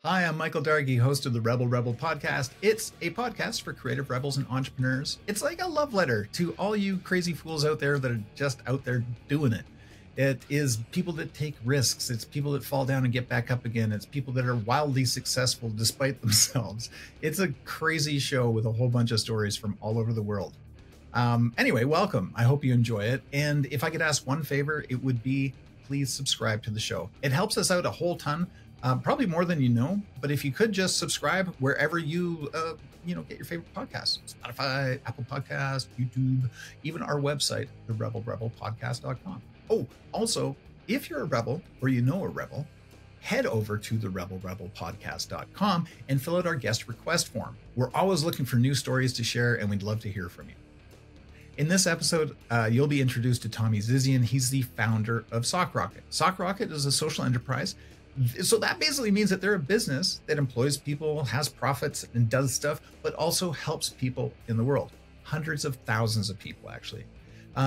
Hi, I'm Michael Dargy, host of the RebelRebel podcast. It's a podcast for creative rebels and entrepreneurs. It's like a love letter to all you crazy fools out there that are just out there doing it. It is people that take risks. It's people that fall down and get back up again. It's people that are wildly successful despite themselves. It's a crazy show with a whole bunch of stories from all over the world. Anyway, welcome. I hope you enjoy it. And if I could ask one favor, it would be please subscribe to the show. It helps us out a whole ton. Probably more than you know, but if you could just subscribe wherever you get your favorite podcasts, Spotify, Apple Podcasts, YouTube, even our website, the rebelrebelpodcast.com. Oh, also, if you're a rebel or you know a rebel, head over to the rebelrebelpodcast.com and fill out our guest request form. We're always looking for new stories to share, and we'd love to hear from you. In this episode, you'll be introduced to Tommy Zizian. He's the founder of SockRocket. SockRocket is a social enterprise. So that basically means that they're a business that employs people, has profits, and does stuff, but also helps people in the world. Hundreds of thousands of people, actually.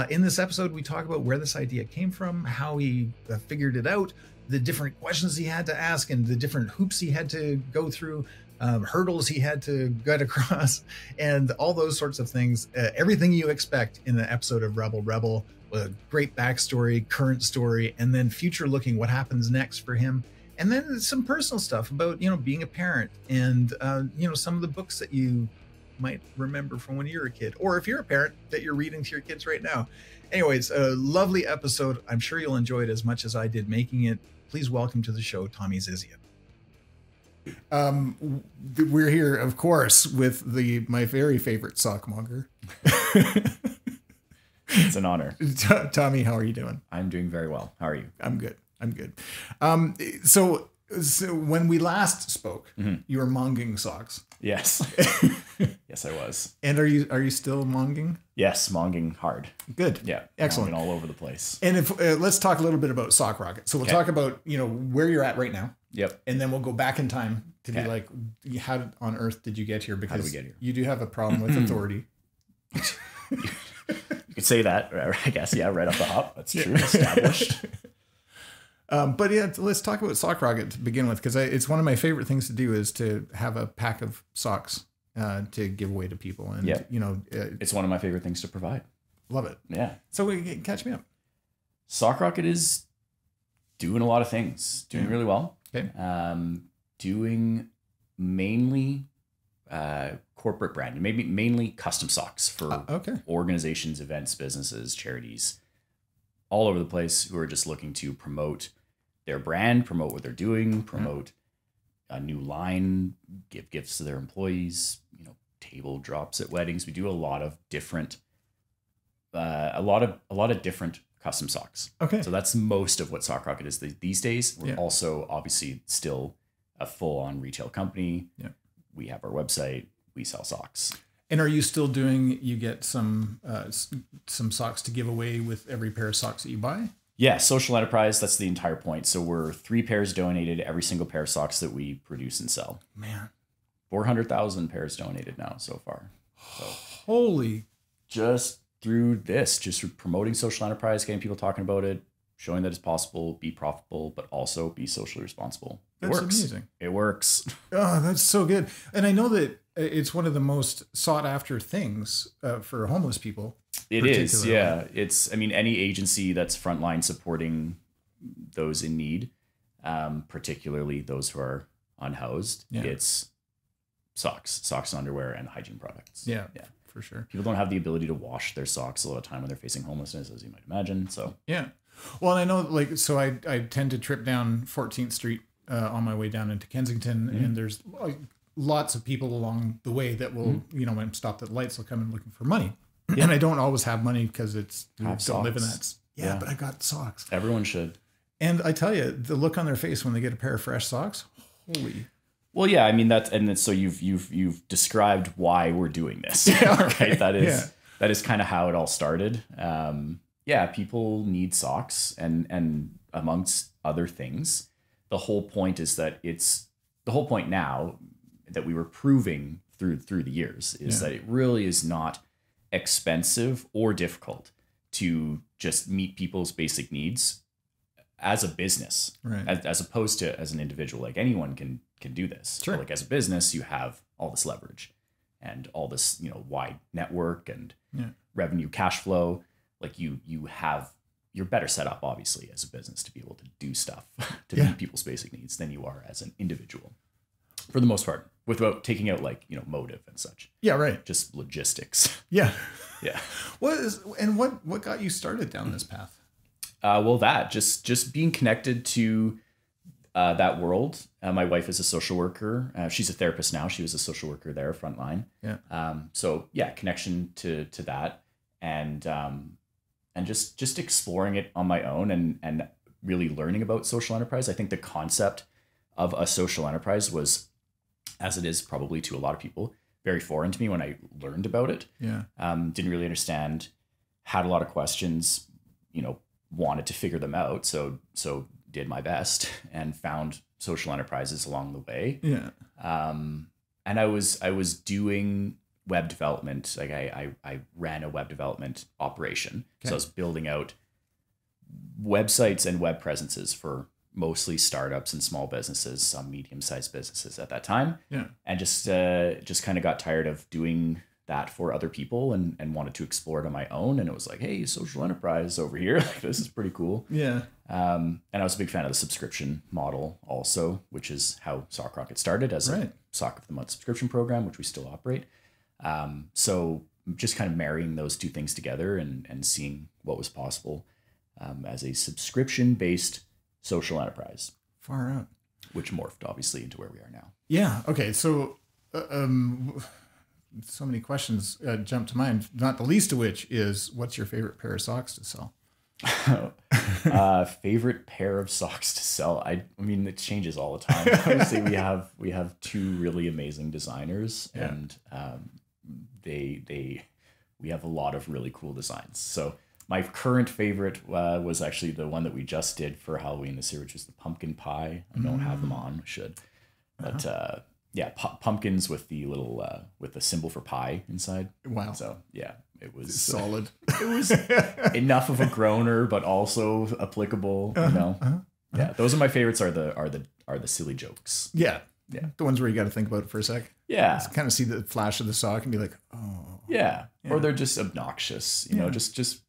In this episode, we talk about where this idea came from, how he figured it out, the different questions he had to ask, and the different hoops he had to go through, hurdles he had to get across, and all those sorts of things. Everything you expect in an episode of RebelRebel, a great backstory, current story, and then future looking, what happens next for him. And then some personal stuff about, being a parent and, some of the books that you might remember from when you were a kid, or if you're a parent that you're reading to your kids right now. Anyways, a lovely episode. I'm sure you'll enjoy it as much as I did making it. Please welcome to the show, Tommy Zizian. We're here, of course, with my very favorite sock monger. It's an honor. Tommy, how are you doing? I'm doing very well. How are you? I'm good. So when we last spoke, you were monging socks. Yes. Yes, I was. And are you still monging? Yes, monging hard. Good. Yeah. Excellent. Monging all over the place. And if let's talk a little bit about SockRocket. So we'll talk about, where you're at right now. Yep. And then we'll go back in time to be like, how on earth did you get here? Because how did we get here? You do have a problem with authority. You could say that, I guess. Yeah, right off the hop. That's true. Established. But yeah, let's talk about SockRocket to begin with, because it's one of my favorite things to do is to have a pack of socks to give away to people. And, it's one of my favorite things to provide. Love it. Yeah. So catch me up. SockRocket is doing a lot of things, doing really well. Okay. Doing mainly corporate brand, maybe mainly custom socks for organizations, events, businesses, charities, all over the place who are just looking to promote their brand, promote what they're doing, promote a new line, give gifts to their employees, table drops at weddings. We do a lot of different, a lot of different custom socks. Okay. So that's most of what SockRocket is these days. We're also obviously still a full-on retail company. Yeah. We have our website. We sell socks. And are you still you get some socks to give away with every pair of socks that you buy? Yeah, social enterprise, that's the entire point. So we're 3 pairs donated every single pair of socks that we produce and sell. Man. 400,000 pairs donated now so far. So holy. Just through this, just promoting social enterprise, getting people talking about it, showing that it's possible, be profitable, but also be socially responsible. That's amazing. It works. Oh, that's so good. And I know that it's one of the most sought after things for homeless people. It is, yeah. It's, any agency that's frontline supporting those in need, particularly those who are unhoused, it's socks and underwear and hygiene products. Yeah, for sure. People don't have the ability to wash their socks a lot of time when they're facing homelessness, as you might imagine. So yeah. Well, and I know, I tend to trip down 14th Street on my way down into Kensington, and there's lots of people along the way that will, when I'm stopped at lights, they'll come in looking for money. Yeah. And I don't always have money because don't live in that. Yeah, but I got socks. Everyone should. And I tell you, the look on their face when they get a pair of fresh socks, holy. Well, yeah, so you've described why we're doing this, right? That is kind of how it all started. People need socks, and amongst other things, the whole point is that the whole point now that we were proving through the years is that it really is not expensive or difficult to just meet people's basic needs as a business, right? As opposed to as an individual. Like anyone can do this. Sure. But like as a business, you have all this leverage and all this, you know, wide network and revenue, cash flow. Like you're better set up, obviously, as a business to be able to do stuff to meet people's basic needs than you are as an individual, for the most part, without taking out like, you know, motive and such. Yeah, right. Just logistics. Yeah, yeah. What got you started down this path? Well, that just being connected to that world. My wife is a social worker. She's a therapist now. She was a social worker there, frontline. Yeah. So yeah, connection to that, and just exploring it on my own and really learning about social enterprise. I think the concept of a social enterprise was, as it is probably to a lot of people, very foreign to me when I learned about it. Yeah. Didn't really understand, had a lot of questions, you know, wanted to figure them out. So did my best and found social enterprises along the way. Yeah. And I was doing web development. Like I ran a web development operation. Okay. So I was building out websites and web presences for mostly startups and small businesses, some medium-sized businesses at that time. Yeah. And just kind of got tired of doing that for other people and wanted to explore it on my own. And it was like, hey, social enterprise over here. Like, this is pretty cool. Yeah. And I was a big fan of the subscription model also, which is how Sock Rocket started as a Sock of the Month subscription program, which we still operate. So just kind of marrying those two things together and seeing what was possible as a subscription-based social enterprise. Far out. Which morphed obviously into where we are now. Yeah. Okay. So, so many questions jump to mind, not the least of which is, what's your favorite pair of socks to sell? Favorite pair of socks to sell. I mean, it changes all the time. Obviously, we have two really amazing designers, and we have a lot of really cool designs. So my current favorite was actually the one that we just did for Halloween this year, which was the pumpkin pie. I don't have them on, I should, but yeah, pumpkins with the little with the symbol for pie inside. Wow. So yeah, it was solid. It was enough of a groaner, but also applicable. You know, yeah. Those are my favorites. Are the silly jokes. Yeah, yeah. The ones where you got to think about it for a sec. Yeah. Just kind of see the flash of the sock and be like, oh. Yeah. Or they're just obnoxious. You know, just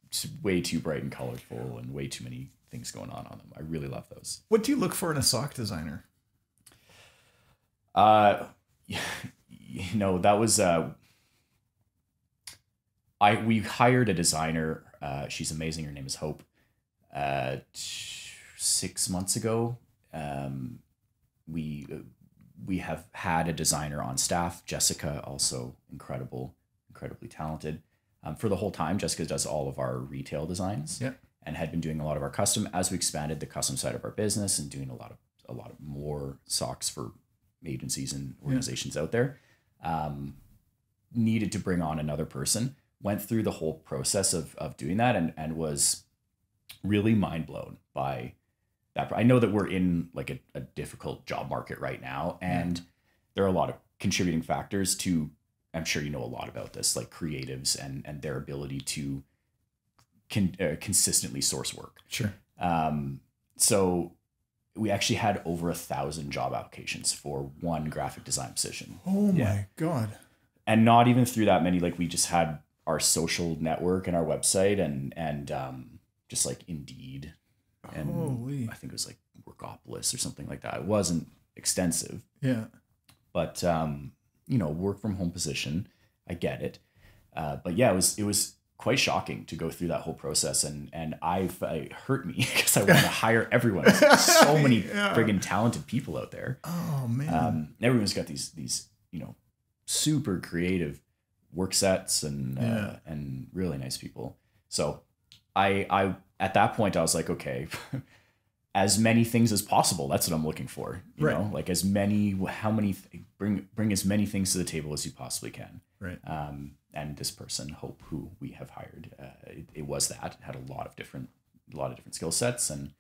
way too bright and colorful and way too many things going on them. I really love those. What do you look for in a sock designer? You know, that was we hired a designer. She's amazing. Her name is Hope. 6 months ago, we have had a designer on staff, Jessica, also incredibly talented. For the whole time, Jessica does all of our retail designs, and had been doing a lot of our custom. As we expanded the custom side of our business and doing a lot of more socks for agencies and organizations out there, needed to bring on another person. Went through the whole process of doing that and was really mind blown by that. I know that we're in like a difficult job market right now, and there are a lot of contributing factors to, I'm sure you know a lot about this, like creatives and their ability to consistently source work. Sure. So we actually had over 1,000 job applications for one graphic design position. Oh my God. And not even through that many, like we just had our social network and our website and just like Indeed. And holy. I think it was like Workopolis or something like that. It wasn't extensive. Yeah. But, you know, work from home position, I get it. But yeah, it was quite shocking to go through that whole process, and it hurt me because I want to hire everyone. There's so many friggin' talented people out there. Oh man. Everyone's got these, you know, super creative work sets and really nice people. So I at that point I was like, okay, as many things as possible. That's what I'm looking for. You know, like bring as many things to the table as you possibly can. Right. And this person, Hope, who we have hired, it was that. It had a lot of different skill sets, and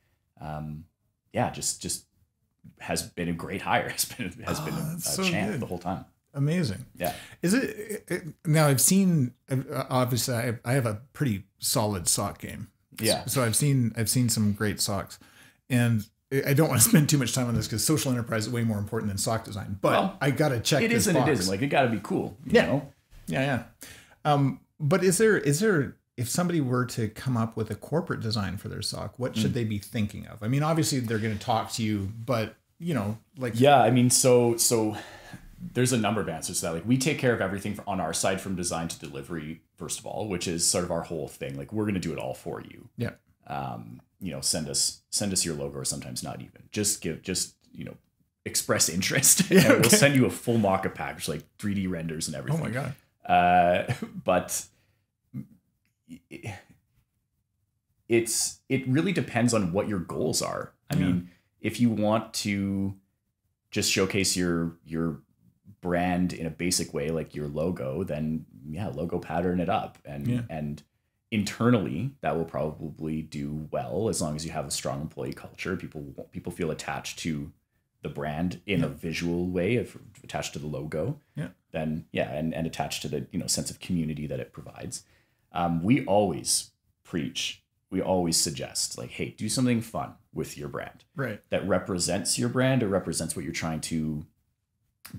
just has been a great hire. Has been a so champ good. the whole time. Amazing. Yeah. Is it now? I've seen, obviously I have a pretty solid sock game. Yeah. So I've seen some great socks. And I don't want to spend too much time on this because social enterprise is way more important than sock design. But well, I got to check it this is and box. it isn't. Like, it got to be cool. You know? Yeah. But is there, if somebody were to come up with a corporate design for their sock, what should they be thinking of? I mean, obviously they're going to talk to you, but you know, like, yeah, I mean, so there's a number of answers to that. Like, we take care of everything on our side from design to delivery, first of all, which is sort of our whole thing. Like, we're going to do it all for you. Yeah. You know, send us your logo, or sometimes not even. Just you know, express interest. Yeah, and we'll send you a full mock-up package, like 3D renders and everything. Oh my God. But it really depends on what your goals are. I mean, if you want to just showcase your brand in a basic way, like your logo, then logo pattern it up, and internally that will probably do well as long as you have a strong employee culture. People feel attached to the brand in a visual way, attached to the logo. Then and attached to the sense of community that it provides. We always preach. We always suggest, like, hey, do something fun with your brand, right? That represents your brand or represents what you're trying to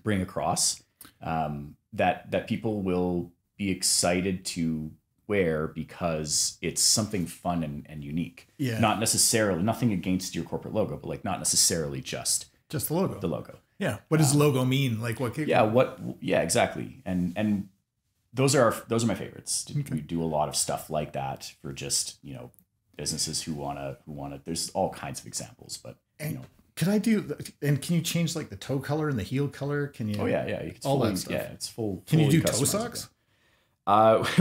bring across. That people will be excited to wear because it's something fun and unique. Yeah. Not necessarily, nothing against your corporate logo, but like not necessarily just the logo. The logo. Yeah. What does logo mean? Like what? Yeah, exactly. And those are my favorites. Okay. We do a lot of stuff like that for just, businesses who wanna. There's all kinds of examples, but Could I do? And can you change like the toe color and the heel color? Can you? Oh yeah. It's all fully, that stuff. Yeah, it's full. Can you do toe socks?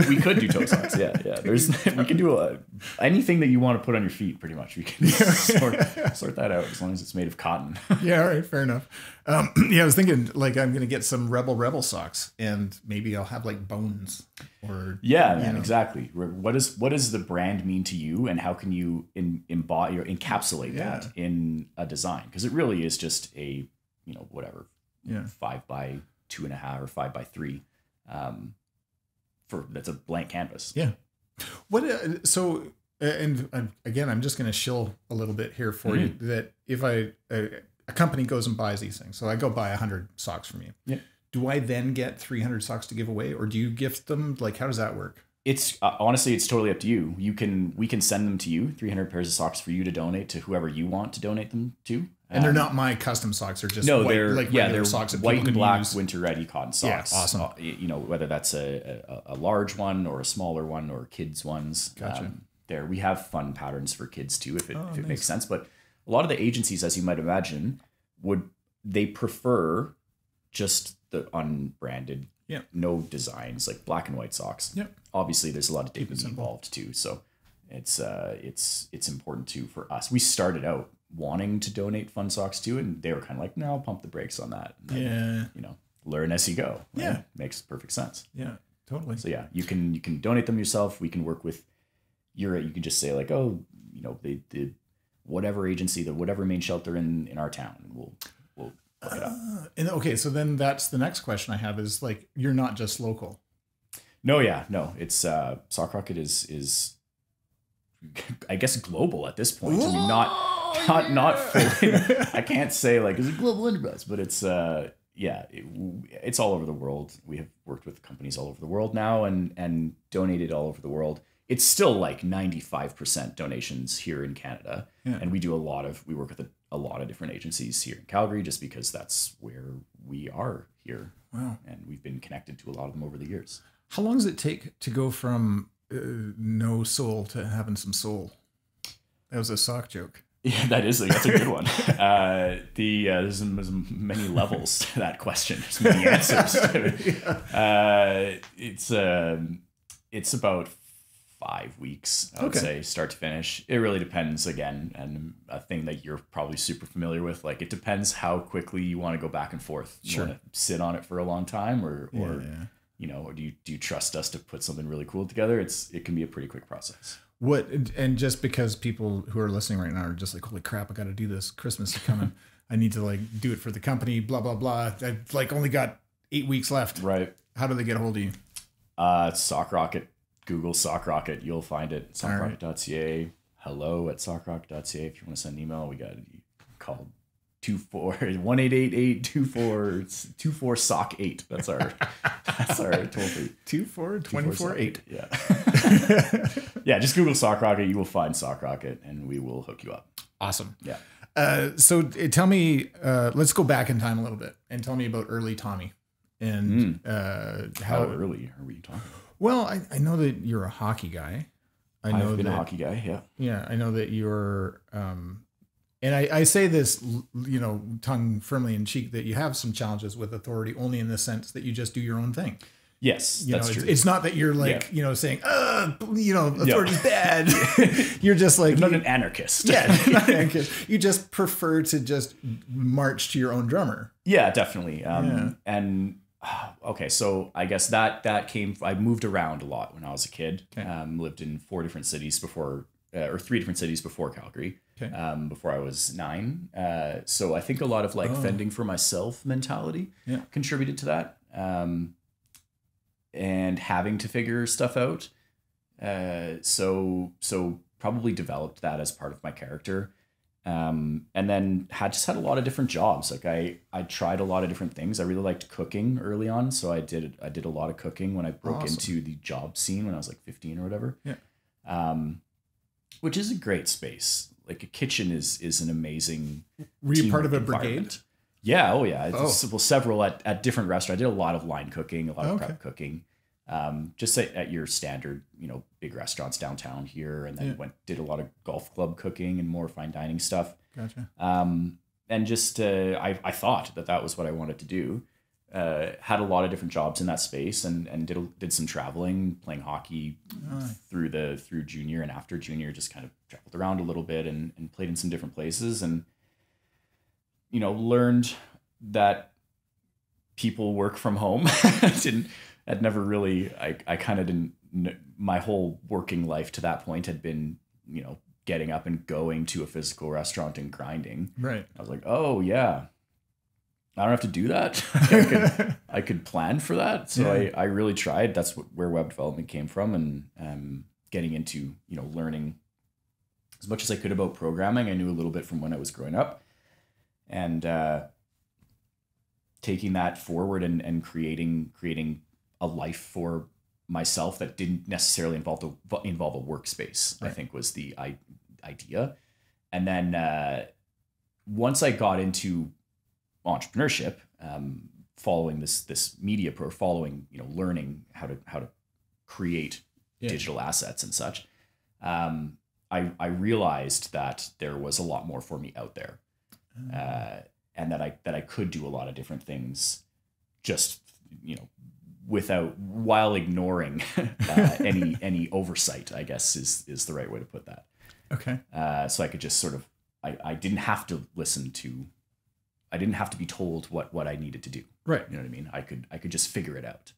We could do toe socks. Yeah. We can do anything that you want to put on your feet. Pretty much, we can sort that out as long as it's made of cotton. Yeah, all right, fair enough. I was thinking like I'm gonna get some RebelRebel socks, and maybe I'll have like bones or exactly. What does the brand mean to you, and how can you embody or encapsulate that in a design? Because it really is just a 5 by 2.5 or 5 by 3. That's a blank canvas. Yeah. What? And again, I'm just going to shill a little bit here for you. That if a company goes and buys these things, so I go buy 100 socks from you. Yeah. Do I then get 300 socks to give away, or do you gift them? Like, how does that work? It's honestly, it's totally up to you. We can send them to you, 300 pairs of socks for you to donate to whoever you want to donate them to. And they're not my custom socks. They're just they're socks that white and black use. winter ready cotton socks. Yeah, awesome. Whether that's a large one or a smaller one or kids ones. Gotcha. We have fun patterns for kids too, if it nice. makes sense. But a lot of the agencies, as you might imagine, they prefer just the unbranded, no designs, like black and white socks. Yep. Obviously, there's a lot of dignity involved too, so it's important too for us. We started out wanting to donate fun socks too, and they were kind of like, no, I'll pump the brakes on that. And then, learn as you go. Right? Yeah, makes perfect sense. Yeah, totally. So you can donate them yourself. We can work with you can just say like, oh, the whatever agency, the whatever main shelter in our town, and we'll look it up. And okay, so then that's the next question I have is like, you're not just local. No, it's Sock Rocket is I guess global at this point. I mean, not fully. I can't say like it's a global enterprise, but it's it's all over the world. We have worked with companies all over the world now and donated all over the world. It's still like 95% donations here in Canada, and we work with a lot of different agencies here in Calgary just because that's where we are here. Wow, and we've been connected to a lot of them over the years. How long does it take to go from no soul to having some soul? That was a sock joke. Yeah, that's a good one. There's many levels to that question. There's many answers to it. It's about 5 weeks, I would say, start to finish. It really depends, again, and a thing that you're probably super familiar with. Like, it depends how quickly you want to go back and forth. You want to sit on it for a long time, or or do you trust us to put something really cool together? It can be a pretty quick process. And just because people who are listening right now are just like, holy crap, I got to do this. Christmas is coming. I need to like do it for the company, blah, blah, blah. I like only got 8 weeks left. Right. How do they get a hold of you? Sock Rocket. Google Sock Rocket. You'll find it. Sockrocket.ca. hello@sockrock.ca. If you want to send an email, we got call 1-888-24 sock 8. That's our toll free. 24-24-8. Yeah. Yeah, just Google Sock Rocket, you will find Sock Rocket, and we will hook you up. Awesome. Yeah. So tell me, let's go back in time a little bit and tell me about early Tommy and how early are we talking? Well, I know that you're a hockey guy. I've been a hockey guy. Yeah. Yeah. I know that you're, and I say this, tongue firmly in cheek, that you have some challenges with authority only in the sense that you just do your own thing. Yes, that's true. It's not that you're like, saying, authority's bad. You're just like... I'm not an anarchist. Yeah, not an anarchist. You just prefer to just march to your own drummer. Yeah, definitely. And okay, so I guess that came... I moved around a lot when I was a kid. Okay. Lived in 3 different cities before Calgary. Okay. Before I was 9. So I think a lot of fending for myself mentality contributed to that. And having to figure stuff out. So probably developed that as part of my character. And then had a lot of different jobs. Like I tried a lot of different things. I really liked cooking early on. So I did a lot of cooking when I broke into the job scene when I was like 15 or whatever. Yeah. Which is a great space. Like a kitchen is an amazing. Were you part of a brigade? Yeah. Oh yeah. Well, several at different restaurants. I did a lot of line cooking, a lot of prep cooking. Just at your standard, big restaurants downtown here, and then did a lot of golf club cooking and more fine dining stuff. Gotcha. And just I thought that was what I wanted to do. Had a lot of different jobs in that space, and did some traveling, playing hockey through junior and after junior. Just kind of traveled around a little bit and played in some different places, and learned that people work from home. I'd never really, I kind of didn't, my whole working life to that point had been, getting up and going to a physical restaurant and grinding. Right. I was like, oh yeah, I don't have to do that. I could plan for that. So I really tried. That's where web development came from, and getting into, learning as much as I could about programming. I knew a little bit from when I was growing up, and taking that forward and creating a life for myself that didn't necessarily involve a workspace, right. I think was the idea. And then once I got into entrepreneurship, following this media learning how to create digital assets and such, I realized that there was a lot more for me out there, and that I could do a lot of different things, just while ignoring any oversight, I guess is the right way to put that. Okay. So I could just sort of I didn't have to I didn't have to be told what I needed to do. Right. You know what I mean? I could just figure it out.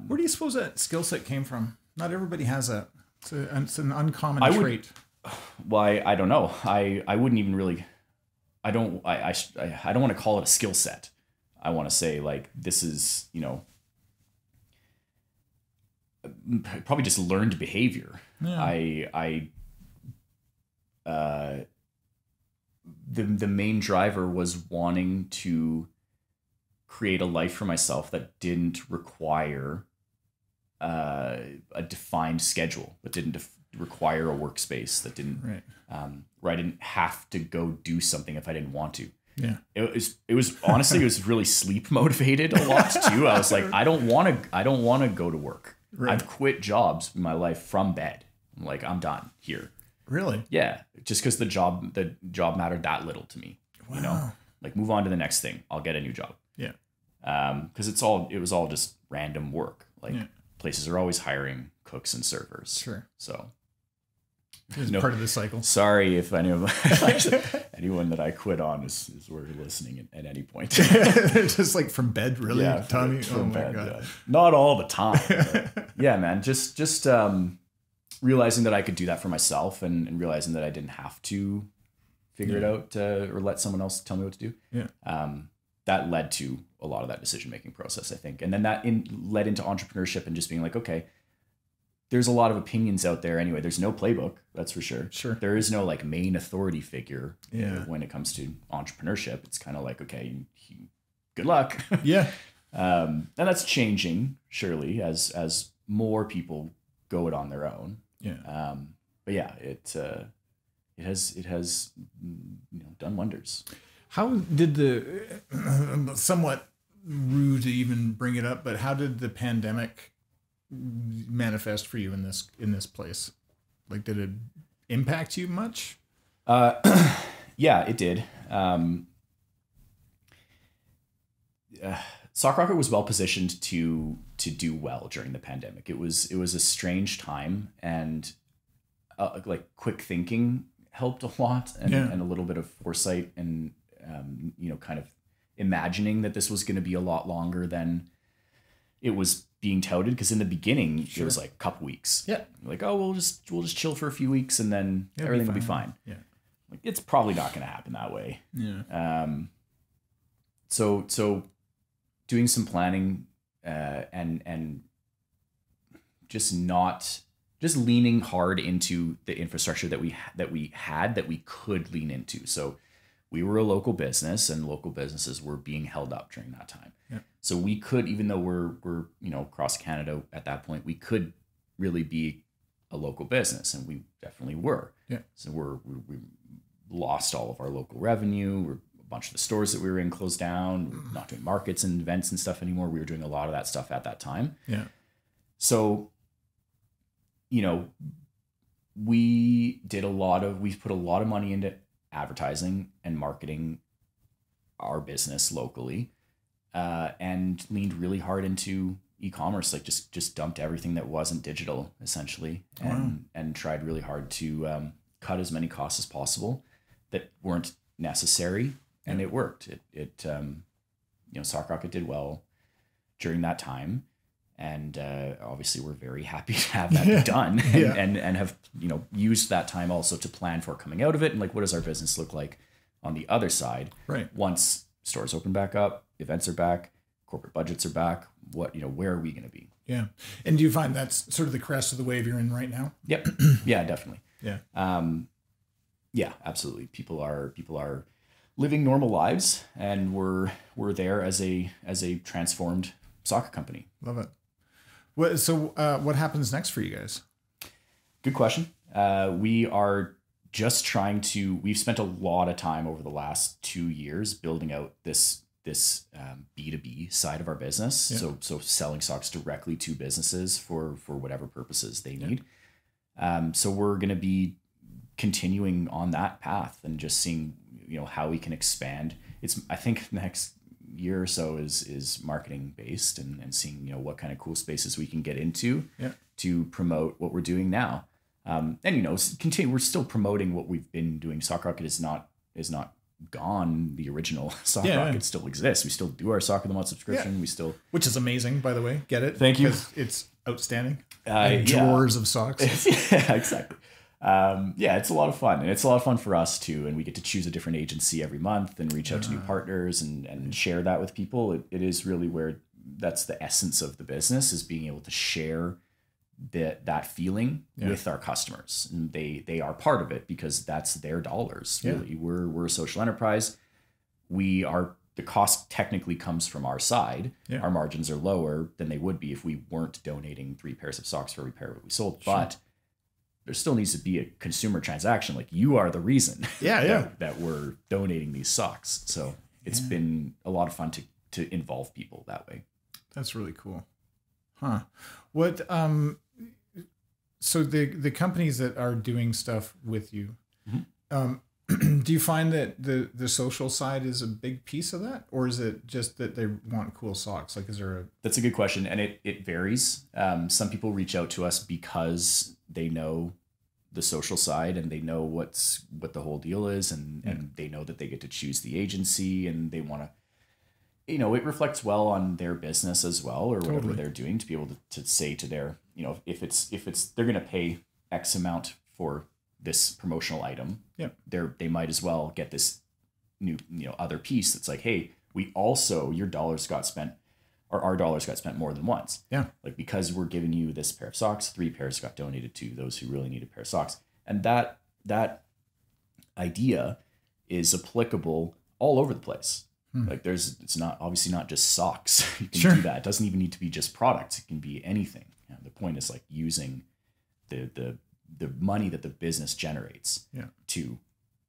Where do you suppose that skill set came from? Not everybody has that. It's an uncommon trait. Well, I don't know. I wouldn't even really. I don't want to call it a skill set. I want to say this is probably just learned behavior. Yeah. The main driver was wanting to create a life for myself that didn't require a defined schedule, that didn't require a workspace, that didn't where I didn't have to go do something if I didn't want to. Yeah. It was honestly, it was really sleep motivated a lot too. I was like, I don't want to go to work. Right. I've quit jobs in my life from bed. I'm like, I'm done here. Really? Yeah. Just because the job mattered that little to me. Wow. Move on to the next thing. I'll get a new job. Yeah. Because it was all just random work. Places are always hiring cooks and servers. Sure. So it's part of the cycle. Sorry if anyone that I quit on is listening at any point. Just from bed, really, yeah, Tommy. From bed, God. Yeah. Not all the time. But yeah, man. Just realizing that I could do that for myself, and realizing that I didn't have to figure it out or let someone else tell me what to do. Yeah. That led to a lot of that decision making process, I think, and then that led into entrepreneurship and just being like, okay, there's a lot of opinions out there anyway. There's no playbook, that's for sure. Sure. There is no like main authority figure when it comes to entrepreneurship. It's kind of like, okay, good luck. Yeah. And that's changing surely as more people go it on their own. Yeah. But yeah, it has done wonders. How did the somewhat rude to even bring it up, but how did the pandemic manifest for you in this place? Like, did it impact you much? Yeah, it did. Sock Rocket was well positioned to do well during the pandemic. It was a strange time, and like quick thinking helped a lot, and a little bit of foresight, and kind of imagining that this was going to be a lot longer than it was being touted. Because in the beginning, it was like a couple weeks. Yeah, like, oh, we'll just chill for a few weeks, and then everything will be fine. Yeah, like it's probably not going to happen that way. Yeah. So doing some planning and just leaning hard into the infrastructure that we could lean into. So we were a local business, and local businesses were being held up during that time. Yeah. So we could, even though we're across Canada at that point, we could really be a local business, and we definitely were. Yeah. So we lost all of our local revenue. A bunch of the stores that we were in closed down. We're not doing markets and events and stuff anymore. We were doing a lot of that stuff at that time. Yeah. So, we put a lot of money into advertising and marketing our business locally, and leaned really hard into e-commerce, like just dumped everything that wasn't digital essentially, and tried really hard to cut as many costs as possible that weren't necessary. And it worked. Sock Rocket did well during that time. And obviously we're very happy to have that done and have, used that time also to plan for coming out of it. And like, what does our business look like on the other side? Right. Once stores open back up, events are back, corporate budgets are back, where are we going to be? Yeah. And do you find that's sort of the crest of the wave you're in right now? Yep. Yeah, definitely. Yeah. Yeah, absolutely. People are living normal lives, and we're there as a transformed soccer company. Love it. So what happens next for you guys? Good question. We are just we've spent a lot of time over the last 2 years building out this B2B side of our business. Yeah. So selling socks directly to businesses for whatever purposes they need. So we're going to be continuing on that path and just seeing, how we can expand. I think next year or so is marketing based, and seeing, what kind of cool spaces we can get into to promote what we're doing now. And, continue. We're still promoting what we've been doing. Sock Rocket is not gone. The original Sock Rocket still exists. We still do our Soccer of the Month subscription. We still, which is amazing, by the way. Get it? Thank you. It's outstanding. Drawers of socks. Yeah, exactly. It's a lot of fun, and it's a lot of fun for us too. And we get to choose a different agency every month and reach out to new partners and share that with people. It is really where that's the essence of the business, is being able to share that feeling with our customers, and they are part of it because that's their dollars. Really, we're a social enterprise. The cost technically comes from our side. Yeah. Our margins are lower than they would be if we weren't donating 3 pairs of socks for every pair that we sold. Sure. But there still needs to be a consumer transaction. Like, you are the reason that we're donating these socks. So it's been a lot of fun to involve people that way. That's really cool. Huh. What, so the companies that are doing stuff with you, do you find that the social side is a big piece of that, or is it just that they want cool socks? Like, is there That's a good question. And it varies. Some people reach out to us because they know the social side, and they know what the whole deal is, and they know that they get to choose the agency, and they want to, it reflects well on their business as well, or whatever they're doing, to be able to say to their, if it's they're going to pay X amount for this promotional item, they might as well get this new, other piece that's like, hey, we also, your dollars got spent or our dollars got spent more than once. Yeah. Like, because we're giving you this pair of socks, 3 pairs got donated to those who really need a pair of socks. And that idea is applicable all over the place. Like, it's not obviously not just socks. You can do that. It doesn't even need to be just products. It can be anything. The point is like using the money that the business generates to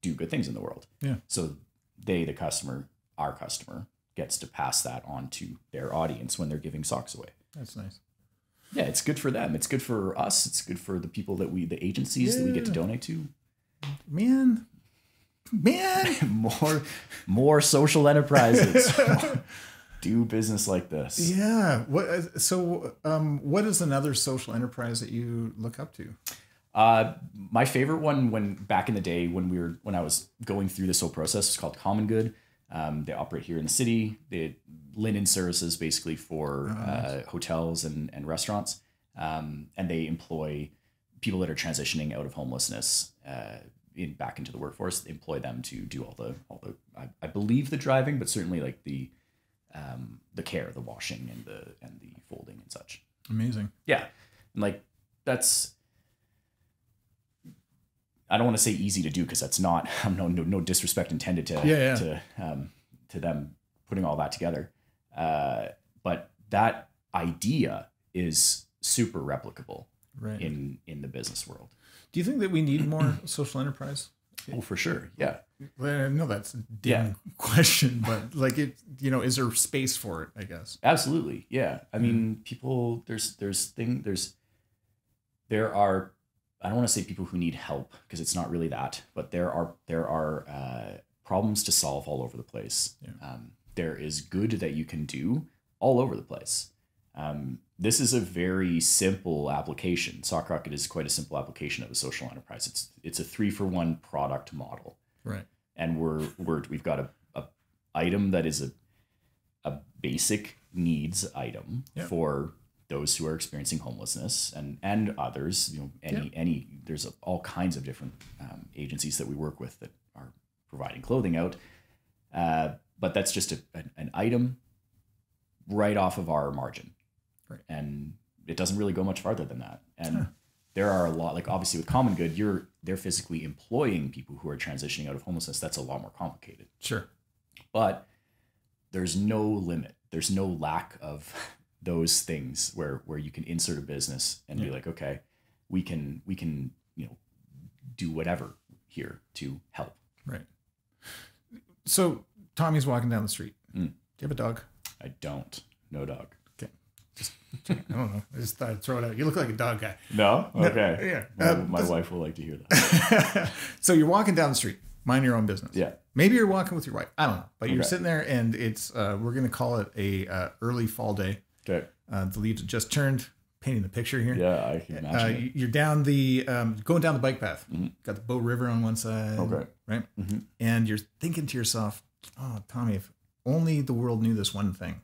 do good things in the world. Yeah. So the customer, our customer, gets to pass that on to their audience when they're giving socks away. That's nice. Yeah, it's good for them. It's good for us. It's good for the people the agencies that we get to donate to. Man. more social enterprises do business like this. Yeah. What is another social enterprise that you look up to? My favorite one, when back in the day when I was going through this whole process, was called Common Good. They operate here in the city. They linen services basically for hotels and restaurants, and they employ people that are transitioning out of homelessness back into the workforce. They employ them to do all the I believe the driving, but certainly like the care, the washing, and the folding and such. Amazing. Yeah, and like that's. I don't want to say easy to do, because that's not. No disrespect intended to them putting all that together, but that idea is super replicable in the business world. Do you think that we need more social enterprise? Oh, for sure. Yeah. Well, no, that's a dim question, but like is there space for it? I guess. Absolutely. Yeah. I mean, people. There are. I don't want to say people who need help, because it's not really that, but there are problems to solve all over the place. Yeah. There is good that you can do all over the place. This is a very simple application. Sock Rocket is quite a simple application of a social enterprise. It's a 3-for-1 product model. Right. And we've got a item that is a basic needs item for those who are experiencing homelessness and others. There's all kinds of different agencies that we work with that are providing clothing out. But that's just an item right off of our margin. Right. And it doesn't really go much farther than that. And there are a lot, like obviously with Common Good, they're physically employing people who are transitioning out of homelessness. That's a lot more complicated. Sure. But there's no limit. There's no lack of those things where you can insert a business and be like, okay, we can do whatever here to help. Right. So Tommy's walking down the street. Do you have a dog? I don't. No dog. Okay. Just I don't know. I just thought I'd throw it out. You look like a dog guy. No? Okay. Yeah. My wife will like to hear that. So you're walking down the street, mind your own business. Yeah. Maybe you're walking with your wife. I don't know. But you're sitting there, and it's we're going to call it a early fall day. Okay. The leaves have just turned, painting the picture here. Yeah, I can imagine. You're down going down the bike path. Mm-hmm. Got the Bow River on one side. Okay. Right? Mm-hmm. And you're thinking to yourself, oh, Tommy, if only the world knew this one thing.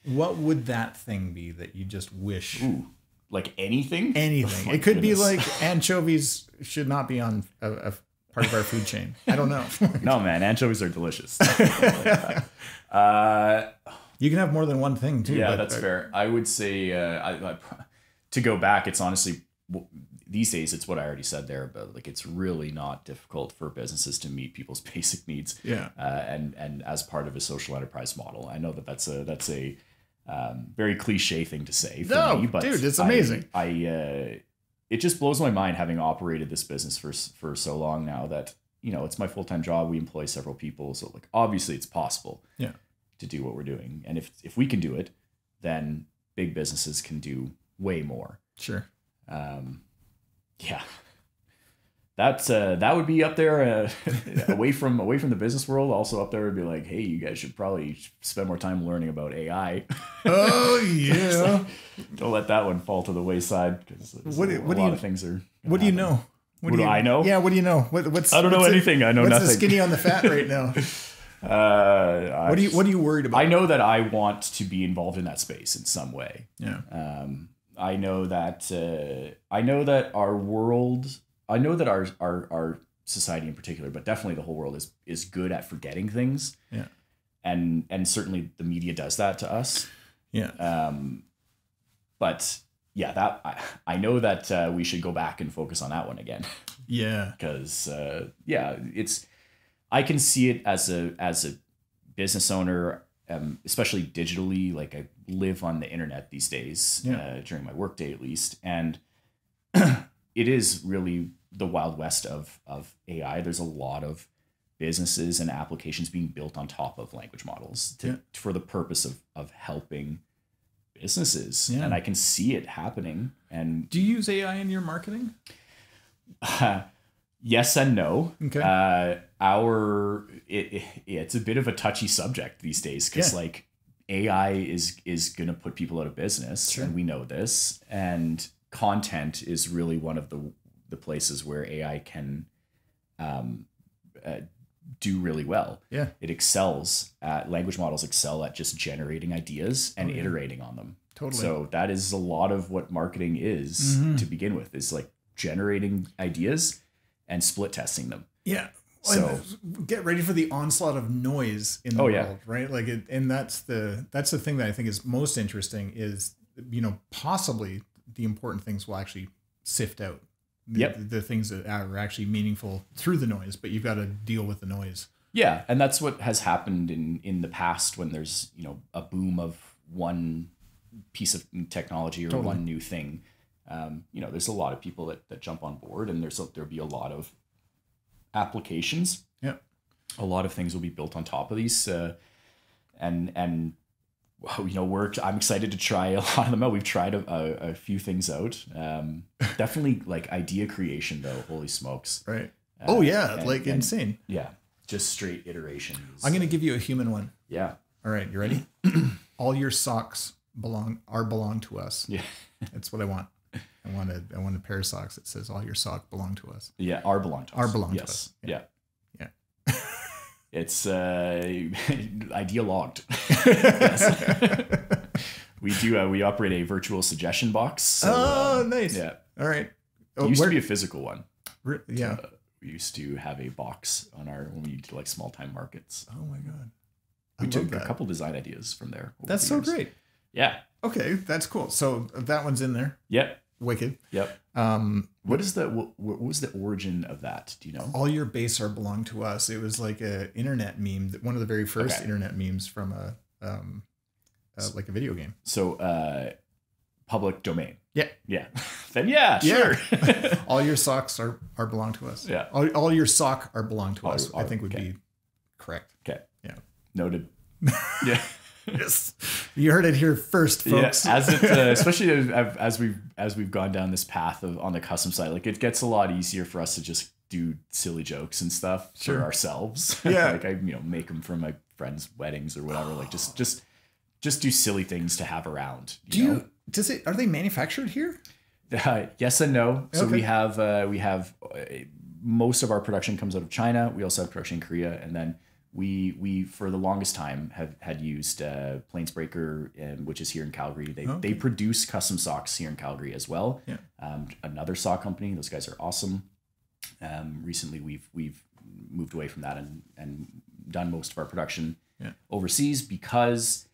What would that thing be that you just wish? Ooh, like anything? Anything. Oh, it could be like anchovies should not be on a part of our food chain. I don't know. No, man. Anchovies are delicious. You can have more than one thing too. Yeah, that's fair. I would say to go back, it's honestly these days it's what I already said there, but like it's really not difficult for businesses to meet people's basic needs. Yeah. And as part of a social enterprise model, I know that's a very cliche thing to say for me, but dude, it's amazing. It just blows my mind, having operated this business for so long now, that it's my full-time job. We employ several people, so like obviously it's possible. Yeah. To do what we're doing. And if we can do it, then big businesses can do way more. Sure. Yeah. That would be up there away from the business world. Also up there would be like, hey, you guys should probably spend more time learning about AI. Oh yeah. Don't let that one fall to the wayside, because a lot of things are. What do you know? What do I know? Yeah, what do you know? I don't know anything. I know nothing. What's the skinny on the fat right now? What are you worried about? I know that I want to be involved in that space in some way. Yeah. I know that our world, I know that our society in particular, but definitely the whole world is good at forgetting things. Yeah. And certainly the media does that to us. Yeah. But yeah, that I know that we should go back and focus on that one again. Yeah. Because I can see it as a business owner, especially digitally. Like I live on the internet these days, during my workday at least, and it is really the Wild West of AI. There's a lot of businesses and applications being built on top of language models for the purpose of helping businesses. Yeah. And I can see it happening. And do you use AI in your marketing? Yes and no. Okay. It's a bit of a touchy subject these days because like AI is going to put people out of business, and we know this. And content is really one of the places where AI can do really well. Yeah. It excels at, language models excel at just generating ideas and iterating on them. Totally. So that is a lot of what marketing is to begin with, is like generating ideas and split testing them. Yeah. So get ready for the onslaught of noise in the world, right? Like and that's the thing that I think is most interesting is, possibly the important things will actually sift out. The things that are actually meaningful through the noise, but you've got to deal with the noise. Yeah. And that's what has happened in the past when there's, a boom of one piece of technology or one new thing. There's a lot of people that jump on board, and there'll be a lot of applications. Yeah. A lot of things will be built on top of these. I'm excited to try a lot of them out. We've tried a few things out. Definitely like idea creation though. Holy smokes. Right. Insane. Yeah. Just straight iterations. I'm going to give you a human one. Yeah. All right. You ready? All your socks belong to us. Yeah. That's what I want. I want a pair of socks that says all your sock belong to us. Yeah. Belong to us. To us. Yeah. Yeah. It's ideologued. We operate a virtual suggestion box. So, nice. Yeah. All right. It used to be a physical one. Yeah. We used to have a box when we did like small time markets. Oh my God. We took a couple design ideas from there. That's so great. Yeah. Okay. That's cool. So that one's in there. Yep. Wicked. Yep. What was the origin of that? Do you know? All your base are belong to us. It was like a internet meme, one of the very first internet memes from like a video game. So public domain. Yeah. Yeah. Then sure. All your socks are belong to us. Yeah. All your sock are belong to us. I think would be correct. Okay. Yeah. Noted. Yeah. Yes, you heard it here first, folks. Yeah, especially as we've gone down this path on the custom side, like it gets a lot easier for us to just do silly jokes and stuff for ourselves. Yeah, like I make them for my friends' weddings or whatever. Like just do silly things to have around. Are they manufactured here? Yes and no. So we have most of our production comes out of China. We also have production in Korea, and then we for the longest time had used Planesbreaker, which is here in Calgary. They produce custom socks here in Calgary as well. Yeah. Another sock company. Those guys are awesome. Recently we've moved away from that and done most of our production overseas because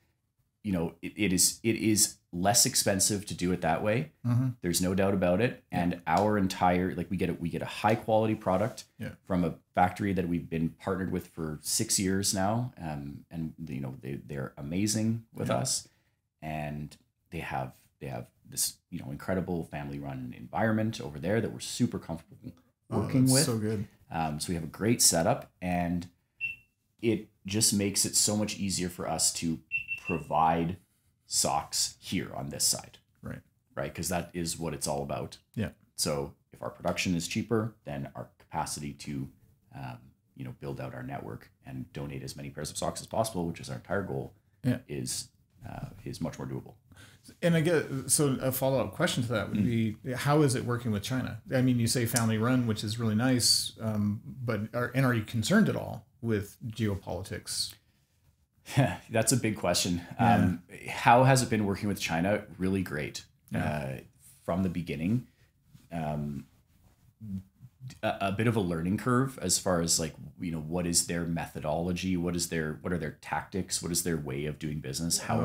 it is less expensive to do it that way. Mm-hmm. There's no doubt about it. And our entire, we get a high quality product from a factory that we've been partnered with for 6 years now. And they're amazing with us, and they have this, incredible family run environment over there that we're super comfortable working with. So good. So we have a great setup, and it just makes it so much easier for us to provide socks here on this side. Right. Because that is what it's all about. Yeah. So if our production is cheaper, then our capacity to, build out our network and donate as many pairs of socks as possible, which is our entire goal, is much more doable. And I guess, so a follow-up question to that would be, how is it working with China? I mean, you say family run, which is really nice, but are you concerned at all with geopolitics? That's a big question. How has it been working with China? Really great. From the beginning. A bit of a learning curve as far as what is their methodology? What are their tactics? What is their way of doing business? How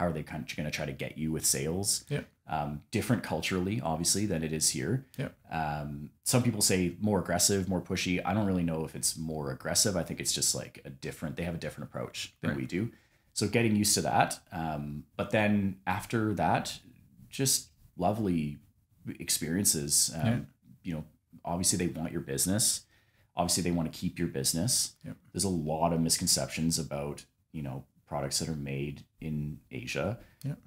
How are they kind of going to try to get you with sales? Yeah. Different culturally, obviously, than it is here. Yeah. Some people say more aggressive, more pushy. I don't really know if it's more aggressive. I think it's just like they have a different approach than we do. So getting used to that. But then after that, just lovely experiences. You know, obviously they want your business. Obviously they want to keep your business. Yep. There's a lot of misconceptions about, you know, products that are made in Asia. Yep.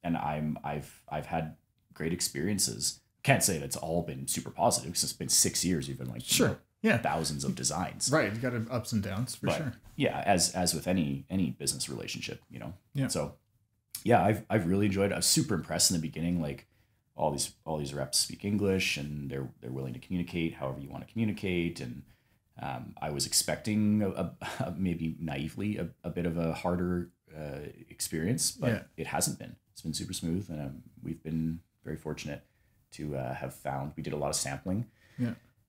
And I've had great experiences. Can't say that it's all been super positive because it's been 6 years. You've been like, sure. You know, thousands of designs. Right. You got ups and downs for sure. Yeah. As with any business relationship, you know? Yeah. So yeah, I've really enjoyed it. I was super impressed in the beginning. Like all these reps speak English and they're willing to communicate however you want to communicate. And I was expecting a maybe naively a bit of a harder experience, but it hasn't been. It's been super smooth, and we've been very fortunate to have found. We did a lot of sampling,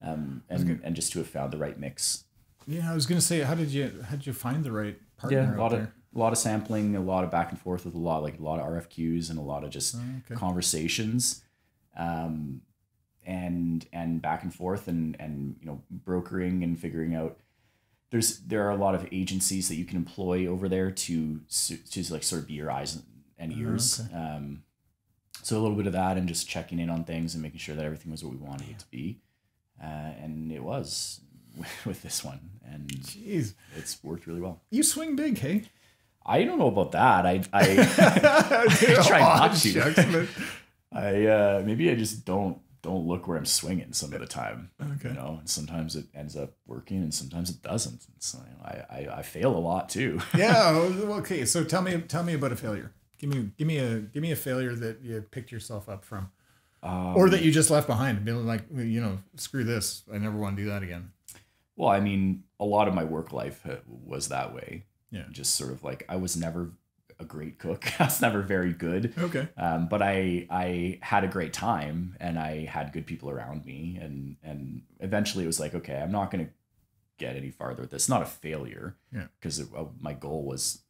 and just to have found the right mix. Yeah, I was gonna say, how did you find the right partner? Yeah, a lot of sampling, a lot of back and forth with a lot of RFQs and a lot of just conversations. And back and forth and you know, brokering and figuring out there are a lot of agencies that you can employ over there to like sort of be your eyes and ears. So a little bit of that and just checking in on things and making sure that everything was what we wanted it to be. And it was with this one, and jeez, it's worked really well. You swing big, hey? I don't know about that. I try not to. Maybe I just don't look where I'm swinging some of the time. Okay. You know, and sometimes it ends up working and sometimes it doesn't. So I fail a lot too. Yeah. Okay. So tell me about a failure. Give me a failure that you picked yourself up from, or that you just left behind and being like, you know, screw this. I never want to do that again. Well, I mean, a lot of my work life was that way. Yeah. Just sort of like, I was never a great cook. I was never very good. Okay. But I had a great time and I had good people around me. And eventually it was like, okay, I'm not going to get any farther with this. It's not a failure. Yeah. Because my goal was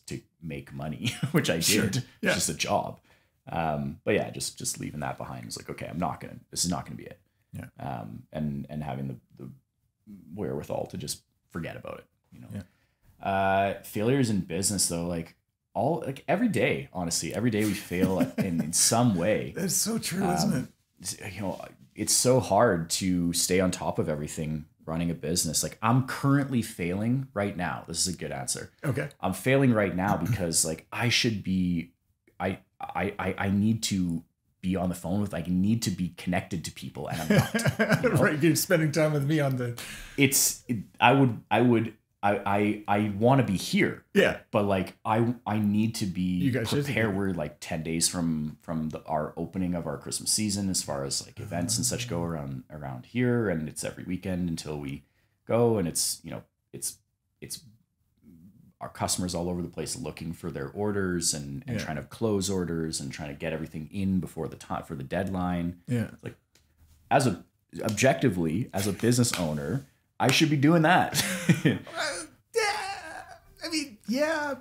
to make money, which I did. Sure. Yeah. It's just a job. But yeah, just leaving that behind was like, okay, this is not going to be it. Yeah. And having the wherewithal to just forget about it, you know. Yeah. Failures in business though, like every day, honestly, every day we fail in some way. That's so true, isn't it? You know, it's so hard to stay on top of everything running a business. Like I'm currently failing right now. This is a good answer. Okay. I'm failing right now because like I should be, I need to be on the phone with, I need to be connected to people and I'm not. You know? Right. You're spending time with me on the, I want to be here. Yeah. But like, I need to be prepared. Should. We're like 10 days from our opening of our Christmas season, as far as like events and such go around here. And it's every weekend until we go. And it's, you know, it's our customers all over the place looking for their orders and trying to close orders and trying to get everything in before the time for the deadline. Yeah. Like objectively as a business owner, I should be doing that.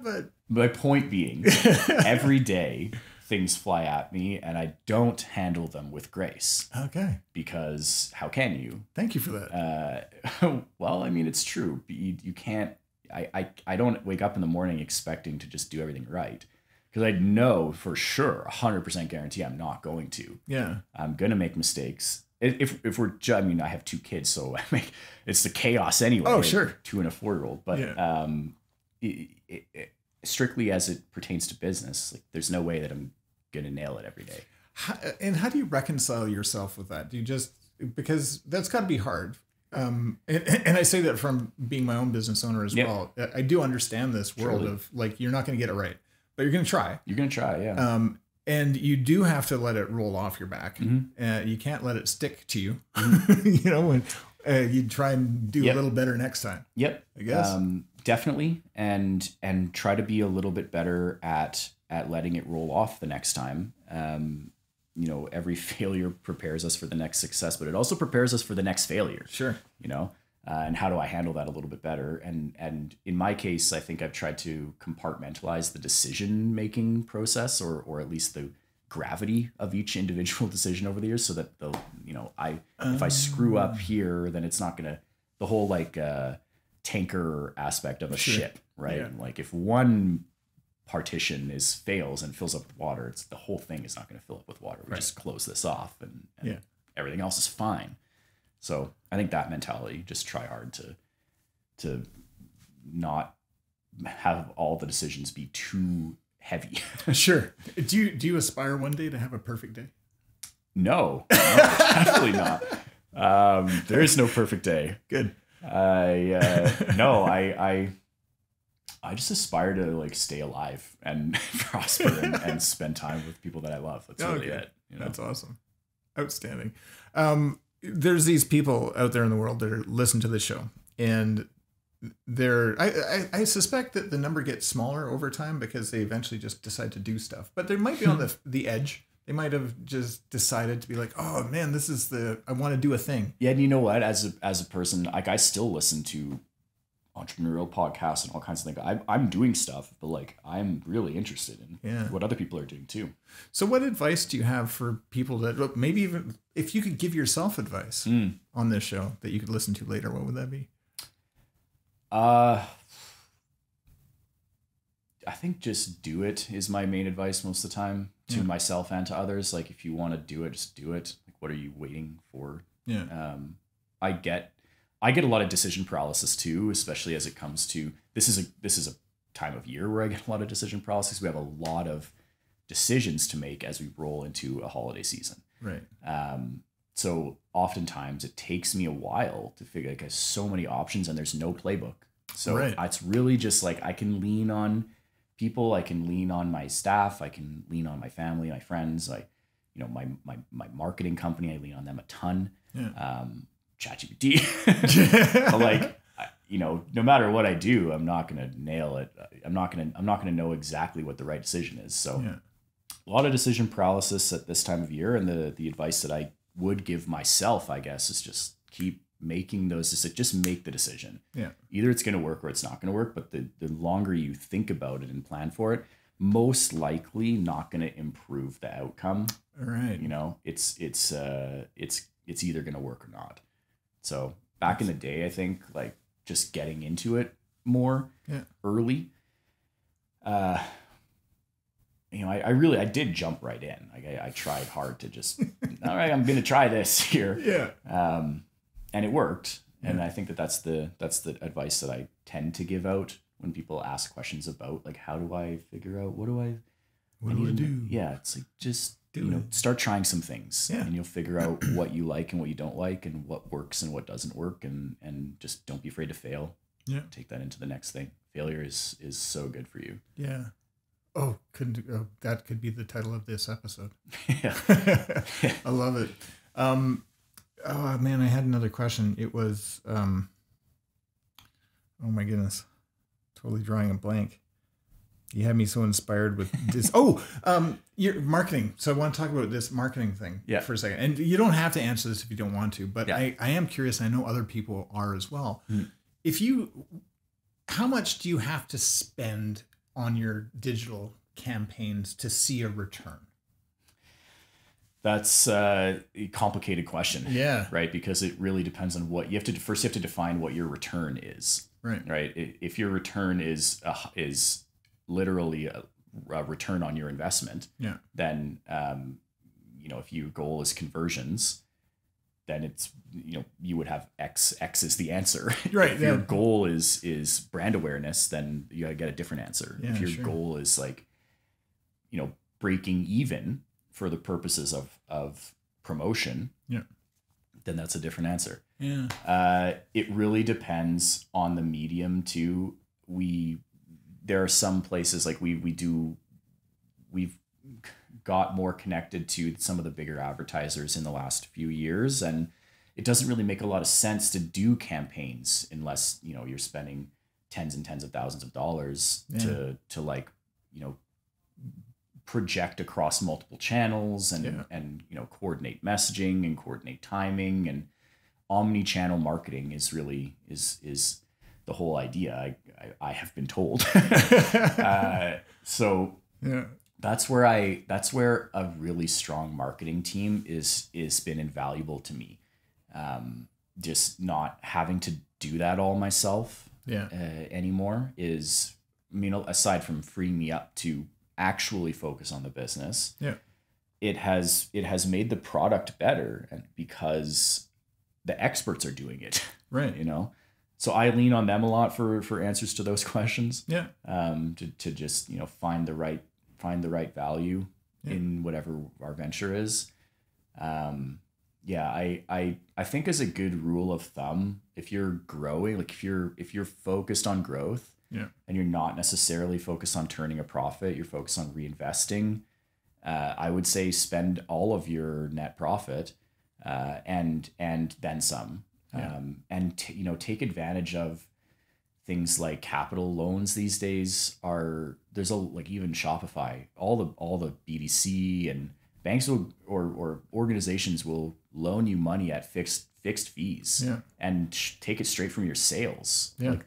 But my point being, every day things fly at me and I don't handle them with grace. Okay. Because how can you? Thank you for that. Well, I mean, it's true. You can't, I don't wake up in the morning expecting to just do everything right. Because I know for sure, 100% guarantee I'm not going to. Yeah. I'm going to make mistakes. If we're, I mean, I have 2 kids, so it's the chaos anyway. Oh, sure. 2 and a 4-year-old. But strictly as it pertains to business, like there's no way that I'm going to nail it every day. How do you reconcile yourself with that? Do you just, because that's got to be hard. And I say that from being my own business owner as well. I do understand this world of like, you're not going to get it right, but you're going to try. You're going to try, yeah. And you do have to let it roll off your back. Mm-hmm. You can't let it stick to you. Mm-hmm. You know, when you try and do a little better next time. Yep. I guess. Definitely. And try to be a little bit better at letting it roll off the next time. You know, every failure prepares us for the next success, but it also prepares us for the next failure. Sure. You know, and how do I handle that a little bit better? And in my case, I think I've tried to compartmentalize the decision making process, or at least the gravity of each individual decision over the years, so that if I screw up here, then it's not gonna, the whole like tanker aspect of a ship, right? Yeah. Like if one partition fails and fills up with water, it's the whole thing is not going to fill up with water. We just close this off, and everything else is fine. So I think that mentality, just try hard to not have all the decisions be too heavy. Sure. Do you aspire one day to have a perfect day? No, definitely not. There is no perfect day. Good. I just aspire to like stay alive and prosper and spend time with people that I love. That's really it. That's awesome. Outstanding. There's these people out there in the world that listen to this show, and I suspect that the number gets smaller over time because they eventually just decide to do stuff. But they might be on the edge. They might have just decided to be like, oh man, I want to do a thing. Yeah. And you know what? As a person, like I still listen to entrepreneurial podcasts and all kinds of things. I'm doing stuff, but like I'm really interested in what other people are doing too. So what advice do you have for people that, maybe even if you could give yourself advice on this show that you could listen to later, what would that be? I think just do it is my main advice most of the time to myself and to others. Like if you want to do it, just do it. Like what are you waiting for? Yeah. I get a lot of decision paralysis too, especially as it comes to this is a time of year where I get a lot of decision paralysis. We have a lot of decisions to make as we roll into a holiday season. Right. So oftentimes it takes me a while to figure, like, there's so many options and there's no playbook. So it's really just like I can lean on people, I can lean on my staff, I can lean on my family, my friends, my marketing company, I lean on them a ton. Yeah. ChatGPT. Like, no matter what I do, I'm not going to nail it. I'm not going to know exactly what the right decision is. So a lot of decision paralysis at this time of year. And the advice that I would give myself, I guess, is just keep making those decisions. Just make the decision. Yeah. Either it's going to work or it's not going to work. But the longer you think about it and plan for it, most likely not going to improve the outcome. All right. It's either going to work or not. So back in the day, I think like just getting into it more early. I did jump right in. Like I tried hard to just, all right, I'm going to try this here. Yeah. And it worked. Yeah. And I think that's the advice that I tend to give out when people ask questions about like, how do I figure out, what do I do? Yeah. It's like, just, start trying some things and you'll figure out what you like and what you don't like and what works and what doesn't work. And just don't be afraid to fail. Yeah. Take that into the next thing. Failure is so good for you. Yeah. Oh, that could be the title of this episode. Yeah. I love it. Oh man, I had another question. It was, oh my goodness, totally drawing a blank. You had me so inspired with this. Your marketing. So I want to talk about this marketing thing for a second. And you don't have to answer this if you don't want to, but I am curious. And I know other people are as well. How much do you have to spend on your digital campaigns to see a return? That's a complicated question. Yeah. Right. Because it really depends on what you have to define what your return is. Right. Right. If your return is literally a return on your investment, then, if your goal is conversions, then it's, you would have X is the answer. Right. If your goal is brand awareness, then you gotta get a different answer. Yeah, if your goal is like, breaking even for the purposes of promotion, then that's a different answer. Yeah. It really depends on the medium too. There are some places like we've got more connected to some of the bigger advertisers in the last few years, and it doesn't really make a lot of sense to do campaigns unless you're spending tens and tens of thousands of dollars to project across multiple channels and coordinate messaging and coordinate timing and omni-channel marketing is really is the whole idea. I have been told. So Yeah. that's where a really strong marketing team is been invaluable to me. Just not having to do that all myself anymore is, I mean, aside from freeing me up to actually focus on the business, it has made the product better, and because the experts are doing it, right? You know, so I lean on them a lot for answers to those questions. Yeah. To just, you know, find the right value in whatever our venture is. I think as a good rule of thumb, if you're growing, like if you're focused on growth, and you're not necessarily focused on turning a profit, you're focused on reinvesting, I would say spend all of your net profit, and then some, and take advantage of things like capital loans these days. There's even Shopify, all the BDC and banks will, or organizations will loan you money at fixed fees, and take it straight from your sales. Like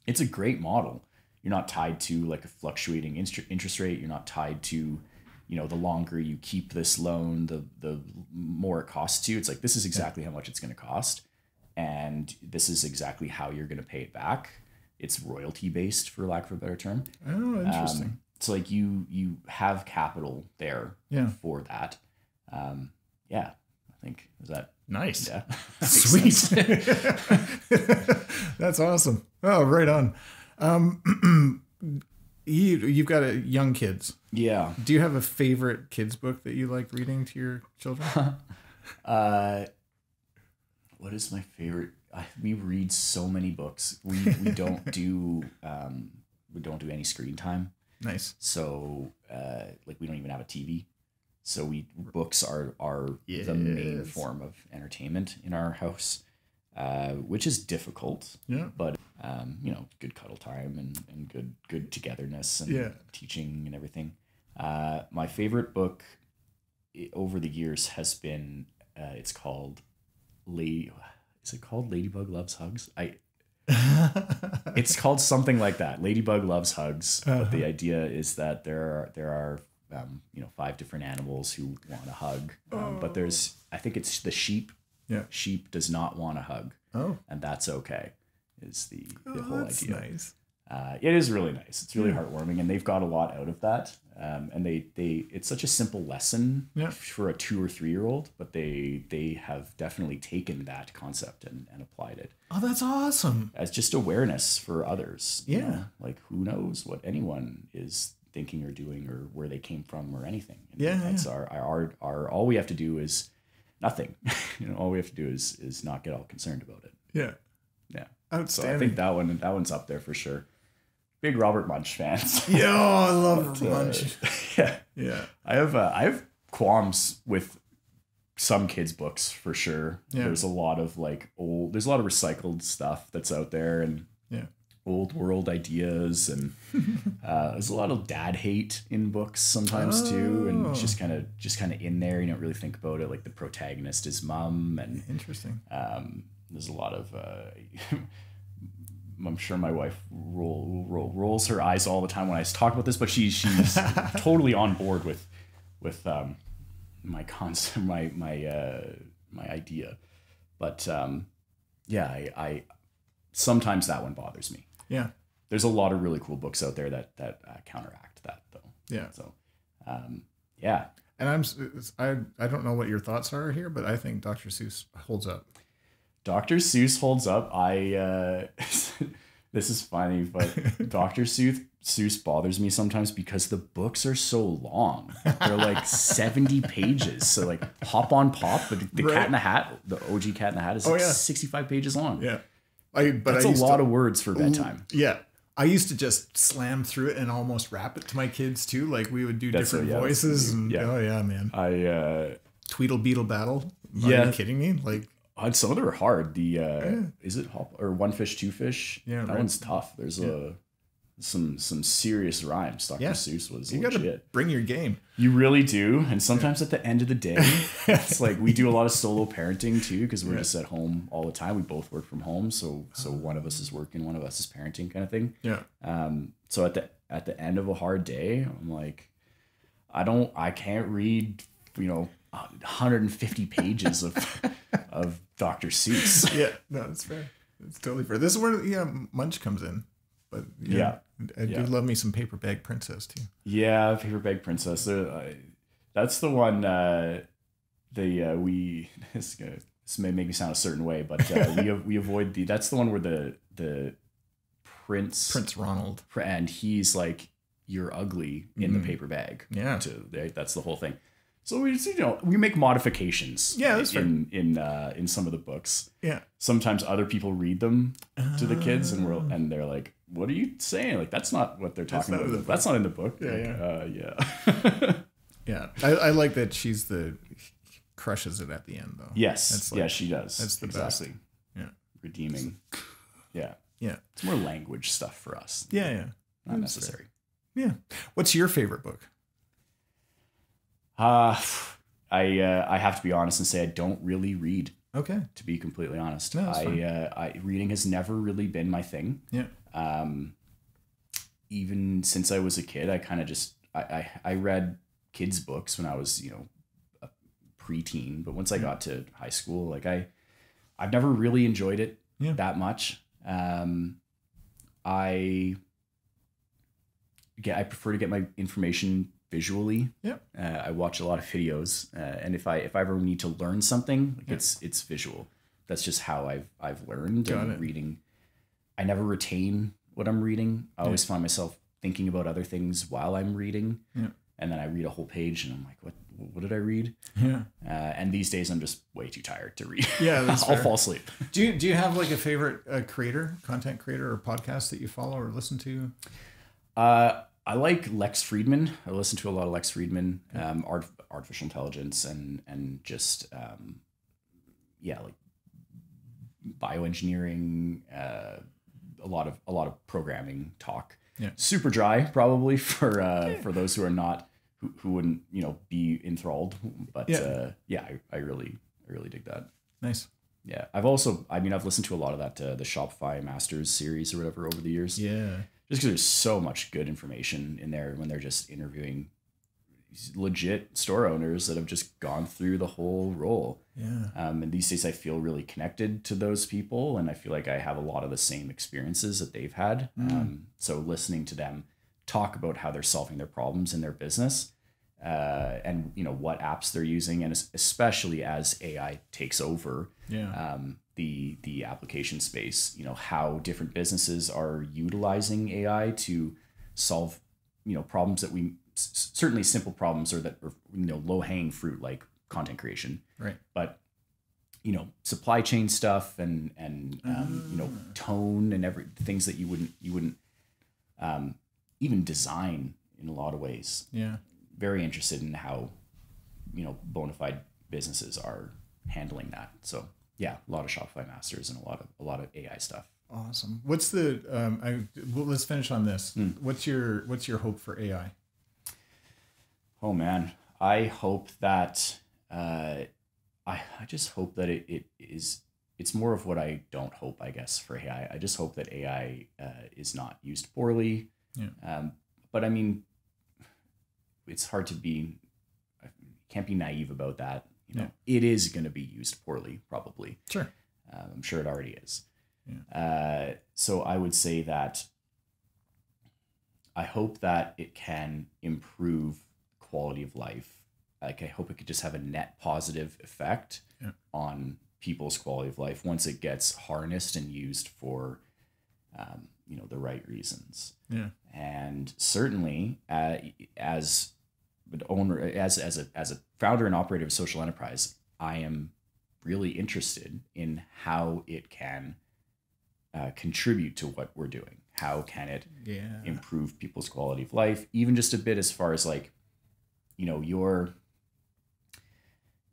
it's a great model. You're not tied to like a fluctuating interest rate. You're not tied to, you know, the longer you keep this loan, the more it costs you. It's like, this is exactly how much it's going to cost, and this is exactly how you're going to pay it back. It's royalty based, for lack of a better term. Oh, interesting. So like you have capital there for that. I think, is that nice? Yeah. Sweet. That's awesome. Oh, right on. You've got young kids. Yeah. Do you have a favorite kids book that you like reading to your children? What is my favorite? We read so many books. We don't do any screen time. Nice. So we don't even have a TV. So books are the main form of entertainment in our house, which is difficult. Yeah. But good cuddle time and good togetherness and teaching and everything. My favorite book over the years has been it's called Ladybug Loves Hugs? It's called something like that. Ladybug Loves Hugs. But the idea is that there are 5 different animals who want a hug. But I think it's the sheep. Yeah. Sheep does not want a hug. Oh. And that's okay, is the whole that's idea. Nice. It is really nice. It's really heartwarming, and they've got a lot out of that. And it's such a simple lesson for a 2 or 3 year old, but they have definitely taken that concept and applied it. Oh, that's awesome. As just awareness for others. Yeah. You know? Like, who knows what anyone is thinking or doing or where they came from or anything. And that's our all we have to do is nothing. All we have to do is not get all concerned about it. Yeah. Yeah. Outstanding. So I think that one's up there for sure. Big Robert Munsch fans. Yeah, I love Munch. Yeah. I have qualms with some kids' books for sure. Yeah. There's a lot of recycled stuff that's out there, and old world ideas, and there's a lot of dad hate in books sometimes too, and it's just kind of in there. You don't really think about it. Like, the protagonist is mom, and interesting. There's a lot of I'm sure my wife rolls her eyes all the time when I talk about this, but she's totally on board with my concept, my idea. But I sometimes that one bothers me. Yeah. There's a lot of really cool books out there that counteract that, though. Yeah. So yeah. And I don't know what your thoughts are here, but I think Dr. Seuss holds up. Dr. Seuss holds up. This is funny, but Dr. Seuss bothers me sometimes because the books are so long. They're like 70 pages. So like Hop on Pop, the Cat in the Hat, the OG Cat in the Hat is 65 pages long. Yeah. That's a lot of words for bedtime. Yeah. I used to just slam through it and almost rap it to my kids too. Like, we would do different voices. And, oh yeah, man. Tweedle Beetle Battle. Are you kidding me? Like, some of them are hard. Is it Hop or One Fish, Two Fish? Yeah, that one's tough. There's a some serious rhymes. Dr. Seuss was you legit. Gotta bring your game. You really do. And sometimes at the end of the day, it's like we do a lot of solo parenting too, because we're just at home all the time. We both work from home. So one of us is working, one of us is parenting kind of thing. Yeah. So at the end of a hard day, I'm like, I can't read, 150 pages of Dr. Seuss. Yeah, no, that's fair. It's totally fair. This is where Munch comes in. But I do love me some Paper Bag Princess too. Yeah, Paper Bag Princess. That's the one. This may make me sound a certain way, but we avoid the. That's the one where the Prince Ronald, and he's like, "You're ugly" in the paper bag. Yeah, that's the whole thing. So we make modifications. Yeah, that's fair. In some of the books. Yeah. Sometimes other people read them to the kids, and they're like, "What are you saying? Like that's not what they're talking about. That's not in the book." Yeah, yeah. Yeah. I like that she's crushes it at the end though. Yes. She does. That's the exactly. best. Yeah. Redeeming. Yeah. Yeah. It's more language stuff for us. Yeah. Not necessary. Fair. Yeah. What's your favorite book? I have to be honest and say I don't really read. Okay. To be completely honest, no, reading has never really been my thing. Yeah. Even since I was a kid, I kind of just I read kids books when I was a preteen, but once I got to high school, like I've never really enjoyed it that much. I prefer to get my information visually. Yeah. I watch a lot of videos, and if I ever need to learn something, it's visual. That's just how I've learned. Reading, I never retain what I'm reading. I always find myself thinking about other things while I'm reading. Yeah. And then I read a whole page and I'm like, what did I read? Yeah. And these days I'm just way too tired to read. Yeah, that's I'll fall asleep. Do you have like a favorite content creator or podcast that you follow or listen to? I like Lex Friedman. I listen to a lot of Lex Friedman, artificial intelligence and just like bioengineering, a lot of programming talk. Yeah. Super dry probably for those who are not who wouldn't be enthralled, but I really dig that. Nice. Yeah, I've listened to a lot of that the Shopify Masters series or whatever over the years. Yeah, just because there's so much good information in there when they're just interviewing legit store owners that have just gone through the whole role. Yeah. And these days I feel really connected to those people, and I feel like I have a lot of the same experiences that they've had. So listening to them talk about how they're solving their problems in their business, and what apps they're using, and especially as AI takes over the application space, how different businesses are utilizing AI to solve problems that we certainly simple problems or that are low-hanging fruit like content creation, right? But supply chain stuff and tone and things that you wouldn't even design in a lot of ways. Yeah, very interested in how bona fide businesses are handling that. So yeah, a lot of Shopify Masters and a lot of AI stuff. Awesome. What's the let's finish on this. What's your hope for AI? Oh man, I hope that I just hope that it's more of what I don't hope, I guess, for AI. I just hope that AI is not used poorly. Yeah. But it's hard to can't be naive about that. It is going to be used poorly, probably. Sure. I'm sure it already is. Yeah. So I would say that I hope that it can improve quality of life. Like I hope it could just have a net positive effect on people's quality of life once it gets harnessed and used for, the right reasons. Yeah. And certainly, as an owner, as a founder and operator of a social enterprise, I am really interested in how it can contribute to what we're doing. How can it improve people's quality of life, even just a bit, as far as like, your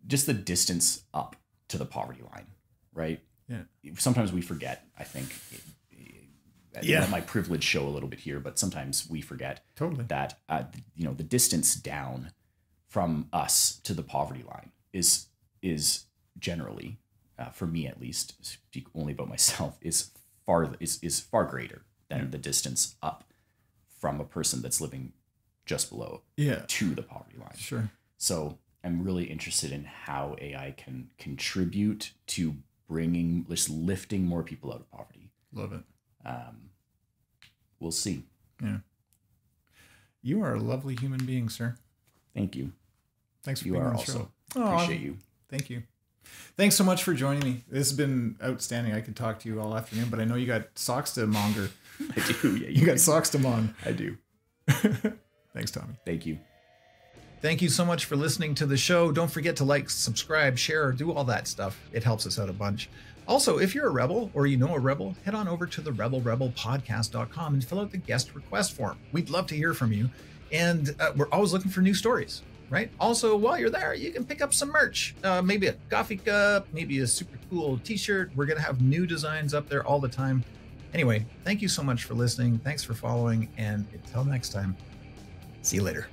just the distance up to the poverty line, right? Yeah. Sometimes we forget, I think, let my privilege show a little bit here, but sometimes we forget that, the distance down from us to the poverty line is generally, for me at least, speak only about myself, is far greater than the distance up from a person that's living just below to the poverty line. Sure. So I'm really interested in how AI can contribute to lifting more people out of poverty. Love it. We'll see. Yeah. You are a lovely human being, sir. Thank you. Thanks for being on the show. Appreciate you. Thank you. Thanks so much for joining me. This has been outstanding. I could talk to you all afternoon, but I know you got socks to monger. I do. Yeah, you got socks to mong. I do. Thanks, Tommy. Thank you. Thank you so much for listening to the show. Don't forget to like, subscribe, share, do all that stuff. It helps us out a bunch. Also, if you're a rebel or you know a rebel, head on over to the RebelRebelPodcast.com and fill out the guest request form. We'd love to hear from you. And we're always looking for new stories, right? Also, while you're there, you can pick up some merch. Maybe a coffee cup, maybe a super cool t-shirt. We're going to have new designs up there all the time. Anyway, thank you so much for listening. Thanks for following. And until next time, see you later.